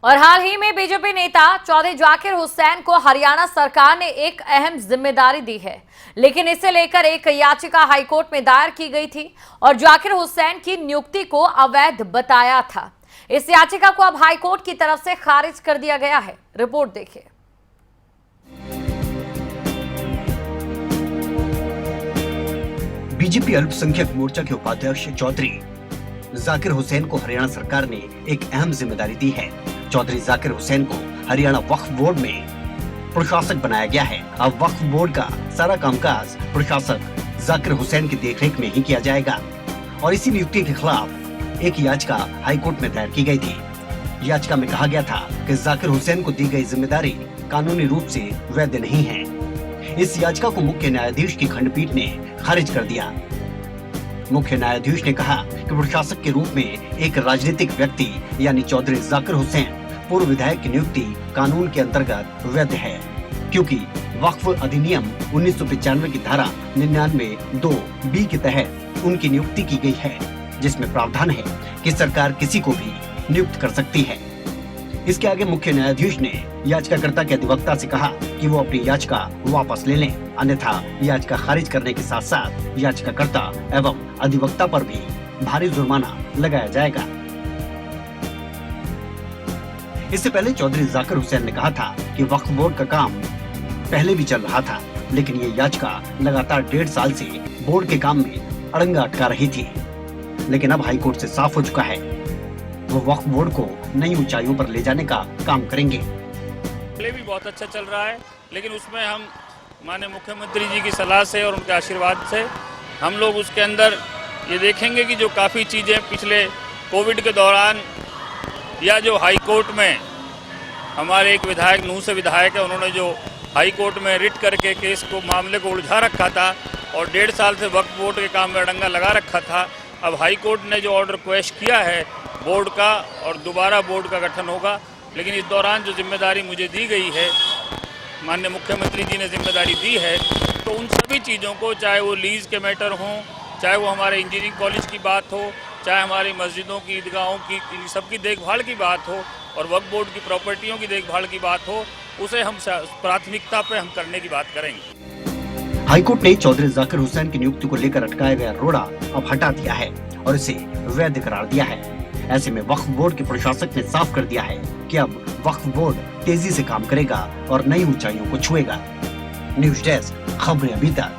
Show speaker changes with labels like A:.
A: और हाल ही में बीजेपी नेता चौधरी जाकिर हुसैन को हरियाणा सरकार ने एक अहम जिम्मेदारी दी है, लेकिन इसे लेकर एक याचिका हाईकोर्ट में दायर की गई थी और जाकिर हुसैन की नियुक्ति को अवैध बताया था। इस याचिका को अब हाईकोर्ट की तरफ से खारिज कर दिया गया है। रिपोर्ट देखिए।
B: बीजेपी अल्पसंख्यक मोर्चा के उपाध्यक्ष चौधरी जाकिर हुसैन को हरियाणा सरकार ने एक अहम जिम्मेदारी दी है। चौधरी जाकिर हुसैन को हरियाणा वक्फ बोर्ड में प्रशासक बनाया गया है। अब वक्फ बोर्ड का सारा कामकाज प्रशासक जाकिर हुसैन की देखरेख में ही किया जाएगा और इसी नियुक्ति के खिलाफ एक याचिका हाईकोर्ट में दायर की गई थी। याचिका में कहा गया था कि जाकिर हुसैन को दी गई जिम्मेदारी कानूनी रूप से वैध नहीं है। इस याचिका को मुख्य न्यायाधीश की खंडपीठ ने खारिज कर दिया। मुख्य न्यायाधीश ने कहा कि प्रशासक के रूप में एक राजनीतिक व्यक्ति यानी चौधरी जाकिर हुसैन पूर्व विधायक की नियुक्ति कानून के अंतर्गत वैध है, क्योंकि वक्फ अधिनियम 1995 की धारा 99(2)(b) के तहत उनकी नियुक्ति की गई है, जिसमें प्रावधान है कि सरकार किसी को भी नियुक्त कर सकती है। इसके आगे मुख्य न्यायाधीश ने याचिकाकर्ता के अधिवक्ता से कहा कि वो अपनी याचिका वापस ले लें, अन्यथा याचिका खारिज करने के साथ साथ याचिकाकर्ता एवं अधिवक्ता पर भी भारी जुर्माना लगाया जाएगा। इससे पहले चौधरी जाकिर हुसैन ने कहा था कि वक्फ बोर्ड का काम पहले भी चल रहा था, लेकिन ये याचिका लगातार 1.5 साल से बोर्ड के काम में अड़ंगा अटका रही थी। लेकिन अब हाईकोर्ट से साफ हो चुका है, वो वक्फ बोर्ड को नई ऊंचाइयों पर ले जाने का काम करेंगे।
C: पहले भी बहुत अच्छा चल रहा है, लेकिन उसमें हम माननीय मुख्यमंत्री जी की सलाह से और उनके आशीर्वाद से हम लोग उसके अंदर ये देखेंगे कि जो काफ़ी चीज़ें पिछले कोविड के दौरान या जो हाई कोर्ट में हमारे एक विधायक नूह से विधायक है, उन्होंने जो हाई कोर्ट में रिट करके केस को मामले को उलझा रखा था और 1.5 साल से वक्फ बोर्ड के काम में अड़ंगा लगा रखा था। अब हाई कोर्ट ने जो ऑर्डर क्वेश किया है बोर्ड का और दोबारा बोर्ड का गठन होगा, लेकिन इस दौरान जो जिम्मेदारी मुझे दी गई है, माननीय मुख्यमंत्री जी ने जिम्मेदारी दी है, तो उन सभी चीज़ों को, चाहे वो लीज के मैटर हों, चाहे वो हमारे इंजीनियरिंग कॉलेज की बात हो, चाहे हमारी मस्जिदों की, ईदगाहों की, सबकी देखभाल की बात हो और वक्फ बोर्ड की प्रॉपर्टियों की देखभाल की बात हो, उसे हम प्राथमिकता पे हम करने की बात करेंगे।
B: हाईकोर्ट ने चौधरी जाकिर हुसैन की नियुक्ति को लेकर अटकाया गया रोड़ा अब हटा दिया है और इसे वैध करार दिया है। ऐसे में वक्फ बोर्ड के प्रशासक ने साफ कर दिया है कि अब वक्फ बोर्ड तेजी से काम करेगा और नई ऊंचाइयों को छुएगा। न्यूज़ डेस्क, खबरें अभी तक।